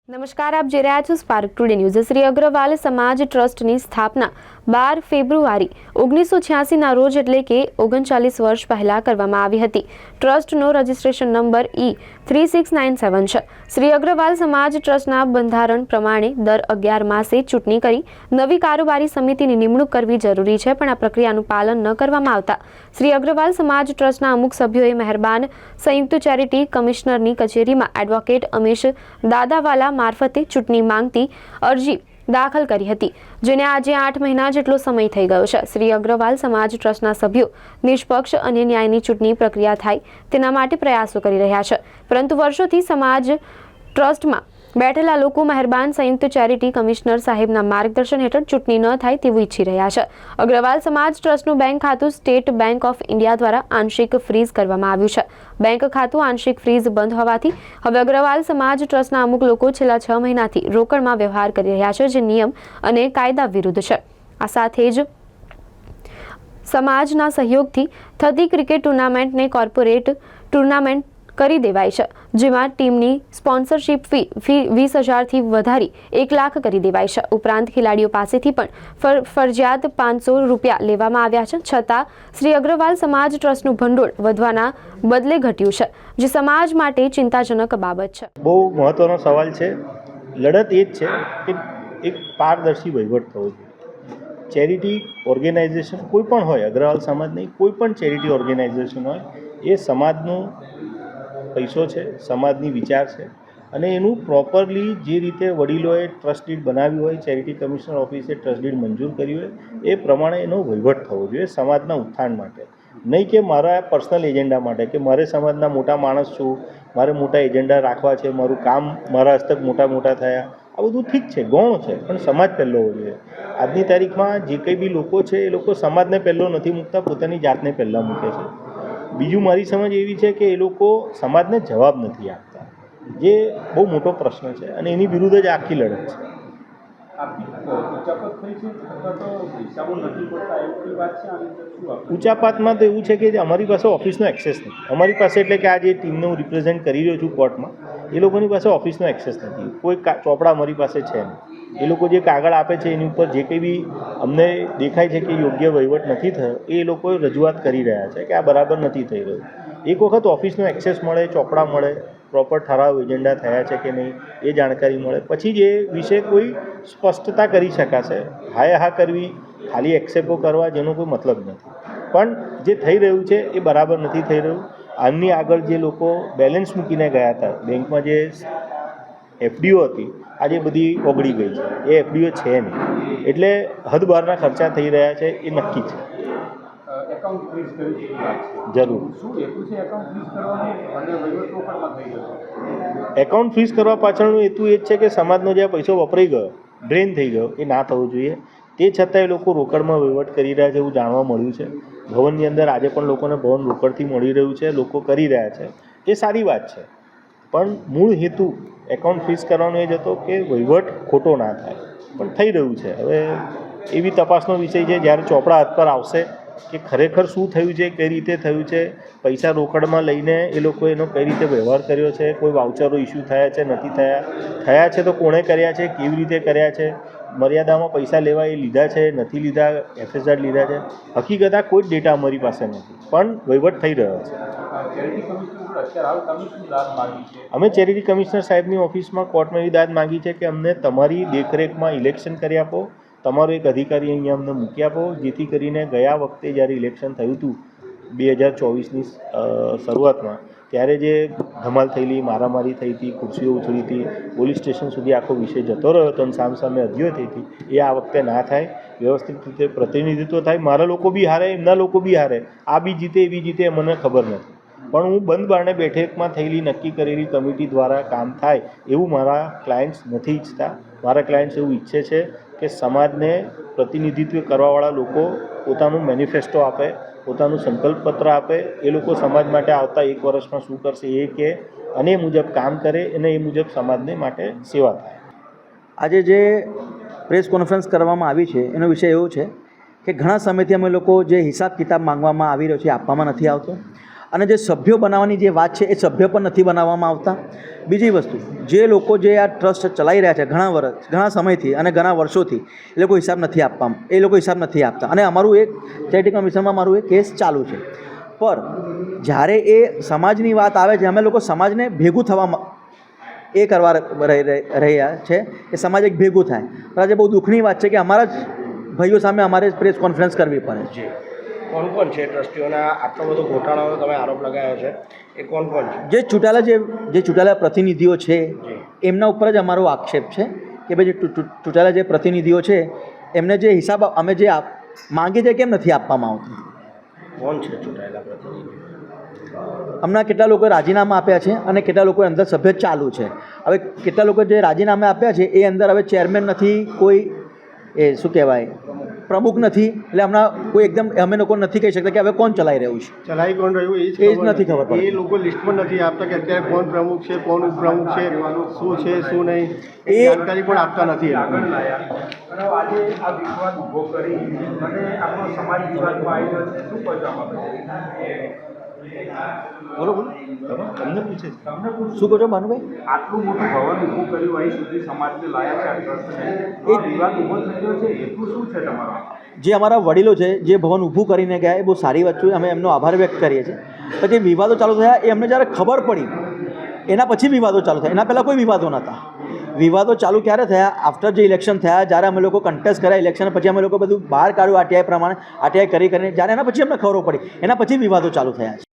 નમસ્કાર, આપ જોઈ રહ્યા છો Spark Today News. Shri Agarwal સમાજ ટ્રસ્ટની સ્થાપના 12 ફેબ્રુઆરી 1986ના રોજ એટલે કે 39 વર્ષ પહેલા કરવામાં આવી હતી। ટ્રસ્ટનો રજિસ્ટ્રેશન નંબર E3697 છે। શ્રી અગ્રવાલ સમાજ ટ્રસ્ટના બંધારણ પ્રમાણે દર 11 માસે ચૂંટણી કરી નવી કારોબારી સમિતિની નિમણૂક કરવી જરૂરી છે, પણ આ પ્રક્રિયાનું પાલન ન કરવામાં આવતા શ્રી અગ્રવાલ સમાજ ટ્રસ્ટના અમુક સભ્યોએ મહેરબાન સંયુક્ત ચેરિટી કમિશનરની કચેરીમાં એડવોકેટ અમીશ દાદાવાલા મારફતે ચૂંટણી માંગતી અરજી દાખલ કરી હતી, જેને આજે 8 મહિના જેટલો સમય થઈ ગયો છે। શ્રી અગ્રવાલ સમાજ ટ્રસ્ટના સભ્યો નિષ્પક્ષ અને ન્યાયની ચૂંટણી પ્રક્રિયા થાય તેના માટે પ્રયાસો કરી રહ્યા છે, પરંતુ વર્ષોથી સમાજ ટ્રસ્ટમાં બેઠેલા લોકો મહેરબાન સંયુક્ત ચેરિટી કમિશનર સાહેબના માર્ગદર્શન હેઠળ ચૂંટણી ન થાય તેવું ઈચ્છી રહ્યા છે। અગ્રવાલ સમાજ ટ્રસ્ટનું બેંક ખાતું સ્ટેટ બેંક ઓફ ઇન્ડિયા દ્વારા આંશિક ફ્રીઝ કરવામાં આવ્યું છે। બેંક ખાતું આંશિક ફ્રીઝ બંધ હોવાથી હવે અગ્રવાલ સમાજ ટ્રસ્ટના અમુક લોકો છેલ્લા 6 મહિનાથી રોકડમાં વ્યવહાર કરી રહ્યા છે, જે નિયમ અને કાયદા વિરુદ્ધ છે। આ સાથે જ સમાજના સહયોગથી થતી ક્રિકેટ ટુર્નામેન્ટને કોર્પોરેટ ટુર્નામેન્ટ કરી દેવાય છે, જેમાં ટીમની સ્પોન્સરશિપ ફી 20,000થી વધારી 1 લાખ કરી દેવાય છે। ઉપરાંત ખેલાડીઓ પાસેથી પણ ફરજિયાત 500 રૂપિયા લેવામાં આવ્યા છે, છતાં શ્રી અગ્રવાલ સમાજ ટ્રસ્ટનું ભંડોળ વધવાના બદલે ઘટ્યું છે, જે સમાજ માટે ચિંતાજનક બાબત છે। બહુ મહત્વનો સવાલ છે। લડત એ જ છે કે એક પારદર્શી વહીવટ થવો જોઈએ। ચેરિટી ઓર્ગેનાઇઝેશન કોઈ પણ હોય, અગ્રવાલ સમાજ નહીં, કોઈ પણ ચેરિટી ઓર્ગેનાઇઝેશન હોય, એ સમાજનું પૈસો છે, સમાજની વિચાર છે, અને એનું પ્રોપરલી જે રીતે વડીલોએ ટ્રસ્ટ ડીડ બનાવી હોય, ચેરિટી કમિશનર ઓફિસે ટ્રસ્ટ ડીડ મંજૂર કરી હોય, એ પ્રમાણે એનો વહીવટ થવો જોઈએ સમાજના ઉત્થાન માટે, નહીં કે મારા પર્સનલ એજન્ડા માટે, કે મારે સમાજના મોટા માણસ છું, મારે મોટા એજન્ડા રાખવા છે, મારું કામ મારા હસ્તક મોટા થયા, આ બધું ઠીક છે, ગૌણ છે, પણ સમાજ પહેલો હોવો જોઈએ। આજની તારીખમાં જે કંઈ બી લોકો છે, એ લોકો સમાજને પહેલો નથી મૂકતા, પોતાની જાતને પહેલાં મૂકે છે। બીજું મારી સમજ એવી છે કે એ લોકો સમાજને જવાબ નથી આપતા, જે બહુ મોટો પ્રશ્ન છે, અને એની વિરુદ્ધ જ આખી લડત છે। ઊંચાપાતમાં તો એવું છે કે અમારી પાસે ઓફિસનો એક્સેસ નથી, અમારી પાસે એટલે કે આ જે ટીમને હું રિપ્રેઝેન્ટ કરી રહ્યો છું કોર્ટમાં, એ લોકોની પાસે ઓફિસનો એક્સેસ નથી, કોઈ ચોપડા અમારી પાસે છે નહીં। એ લોકો જે કાગળ આપે છે એની ઉપર જે કંઈ બી અમને દેખાય છે કે યોગ્ય વહીવટ નથી થયો, એ લોકો રજૂઆત કરી રહ્યા છે કે આ બરાબર નથી થઈ રહ્યું। એક વખત ઓફિસનો એક્સેસ મળે, ચોપડા મળે, પ્રોપર ઠરાવ એજન્ડા થયા છે કે નહીં એ જાણકારી મળે, પછી જ એ વિશે કોઈ સ્પષ્ટતા કરી શકાશે। હા કરવી, ખાલી એક્સેપ્ટો કરવા, જેનો કોઈ મતલબ નથી, પણ જે થઈ રહ્યું છે એ બરાબર નથી થઈ રહ્યું। આમની આગળ જે લોકો બેલેન્સ મૂકીને ગયા હતા બેંકમાં, જે એફડીઓ હતી, આજે બધી ઓગળી ગઈ છે, એ એફડીઓ છે નહીં, એટલે હદ બહારના ખર્ચા થઈ રહ્યા છે, એ નક્કી છે। જરૂર એકાઉન્ટ ફ્રીઝ કરવા પાછળનો હેતુ એ જ છે કે સમાજનો જે પૈસો વપરાઈ ગયો, ડ્રેન થઈ ગયો, એ ના થવો જોઈએ। તે છતાં એ લોકો રોકડમાં વહીવટ કરી રહ્યા છે એવું જાણવા મળ્યું છે। ભવનની અંદર આજે પણ લોકોને ભવન રોકડથી મળી રહ્યું છે, લોકો કરી રહ્યા છે, એ સારી વાત છે, પણ મૂળ હેતુ એકાઉન્ટ ફ્રીઝ કરવાનો એ જ હતો કે વહીવટ ખોટો ના થાય, પણ થઈ રહ્યું છે। હવે એવી તપાસનો વિષય છે, જ્યારે ચોપડા હાથ પર આવશે કે ખરેખર શું થયું છે, કઈ રીતે થયું છે, પૈસા રોકડમાં લઈને એ લોકો એનો કઈ રીતે વ્યવહાર કર્યો છે, કોઈ વાઉચરો ઇસ્યુ થયા છે, નથી થયા છે તો કોણે કર્યા છે, કેવી રીતે કર્યા છે, મર્યાદામાં પૈસા લેવા એ લીધા છે, નથી લીધા, FSR લીધા છે, હકીકત આ કોઈ જ ડેટા અમારી પાસે નથી, પણ વહીવટ થઈ રહ્યો છે। અમે ચેરિટી કમિશનર સાહેબની ઓફિસમાં કોર્ટમાં એવી દાદ માંગી છે કે અમને તમારી દેખરેખમાં ઇલેક્શન કરી આપો, તમારો એક અધિકારી અહીંયા અમને મૂકી આપો, જેથી કરીને ગયા વખતે જ્યારે ઇલેક્શન થયું હતું 2024ની શરૂઆતમાં, ત્યારે જે ધમાલ થયેલી, મારામારી થઈ હતી, ખુરશીઓ ઉછળી હતી, પોલીસ સ્ટેશન સુધી આખો વિષય જતો રહ્યો હતો અને સામસામે અરજીઓ થઈ હતી, એ આ વખતે ના થાય, વ્યવસ્થિત રીતે પ્રતિનિધિત્વ થાય, મારા લોકો બી હારે, એમના લોકો બી હારે, આ બી જીતે, એ બી જીતે, મને ખબર નથી, પણ હું બંધ બારણે બેઠકમાં થયેલી નક્કી કરેલી કમિટી દ્વારા કામ થાય એવું મારા ક્લાયન્ટ્સ નથી ઈચ્છતા। મારા ક્લાયન્ટ્સ એવું ઈચ્છે છે કે સમાજને પ્રતિનિધિત્વ કરવાવાળા લોકો પોતાનું મેનિફેસ્ટો આપે, પોતાનું સંકલ્પપત્ર આપે, એ લોકો સમાજ માટે આવતા 1 વર્ષમાં શું કરશે એ કહે, અને એ મુજબ કામ કરે, અને એ મુજબ સમાજને માટે સેવા થાય। આજે જે પ્રેસ કોન્ફરન્સ કરવામાં આવી છે એનો વિષય એવો છે કે ઘણા સમયથી અમે લોકો જે હિસાબ કિતાબ માંગવામાં આવી રહ્યો છે આપવામાં નથી આવતો, અને જે સભ્યો બનાવવાની જે વાત છે એ સભ્ય પણ નથી બનાવવામાં આવતા. બીજી વસ્તુ, જે લોકો જે આ ટ્રસ્ટ ચલાવી રહ્યા છે ઘણા સમયથી અને ઘણા વર્ષોથી એ લોકો હિસાબ નથી આપતા અને અમારું એક ચેરિટી કમિશનમાં મારું એક કેસ ચાલુ છે. પર જ્યારે એ સમાજની વાત આવે છે, અમે લોકો સમાજને ભેગું થવામાં એ કરવા રહ્યા છે કે સમાજ એક ભેગું થાય. પણ આજે બહુ દુઃખની વાત છે કે અમારા જ ભાઈઓ સામે અમારે પ્રેસ કોન્ફરન્સ કરવી પડે છે. કોણ કોણ છે ટ્રસ્ટીઓના આટલો બધો ઘોટાળાનો તમે આરોપ લગાવ્યો છે, એ કોણ કોણ છે? જે ચૂંટાયેલા પ્રતિનિધિઓ છે એમના ઉપર જ અમારો આક્ષેપ છે કે ભાઈ જે ચૂંટાયેલા જે પ્રતિનિધિઓ છે એમને જે હિસાબ અમે જે માંગીએ છીએ કેમ નથી આપવામાં આવતું. કોણ છે ચૂંટાયેલા પ્રતિનિધિ? હમણાં કેટલા લોકો રાજીનામા આપ્યા છે અને કેટલા લોકો અંદર સભ્ય ચાલુ છે. હવે કેટલા લોકો જે રાજીનામા આપ્યા છે એ અંદર હવે ચેરમેન નથી, કોઈ એ શું કહેવાય પ્રમુખ નથી, એટલે હમણાં કોઈ એકદમ અમે લોકો નથી કહી શકતા કે હવે કોણ ચલાવી રહ્યું છે. ચલાવી કોણ રહ્યું એ જ નથી ખબર પડતી. એ લોકો લિસ્ટમાં નથી આપતા કે અત્યારે કોણ પ્રમુખ છે, કોણ ઉપપ્રમુખ છે, શું છે શું નહીં, એ જાણકારી પણ આપતા નથી. આજે આ વિવાદ ઊભો કરી અને આપણો સમાજ વિવાદમાં આવી રહ્યો છે, શું કહેશો આમાં? બોલો તમને પૂછે છે. શું કહો છો ભાનુભાઈ? આટલું મોટું ભવન ઊભું કર્યું અહીં સુધી સમાજને લાયા છે આ ટ્રસ્ટને, એ વિવાદ ઊભો થઈ ગયો છે, એટલું શું છે તમારા? જે અમારા વડીલો છે જે ભવન ઊભું કરીને ગયા એ બહુ સારી વાત છે, અમે એમનો આભાર વ્યક્ત કરીએ છીએ. પછી વિવાદો ચાલુ થયા એ અમને જ્યારે ખબર પડી એના પછી વિવાદો ચાલુ થયા, એના પહેલાં કોઈ વિવાદો નહોતા. વિવાદો ચાલુ ક્યારે થયા? આફ્ટર જે ઇલેક્શન થયા, જ્યારે અમે લોકો કન્ટેસ્ટ કર્યા ઇલેક્શન પછી અમે લોકો બધું બહાર કાઢ્યું આરટીઆઈ પ્રમાણે, આરટીઆઈ કરીને જ્યારે એના પછી અમને ખબર પડી, એના પછી વિવાદો ચાલુ થયા છે.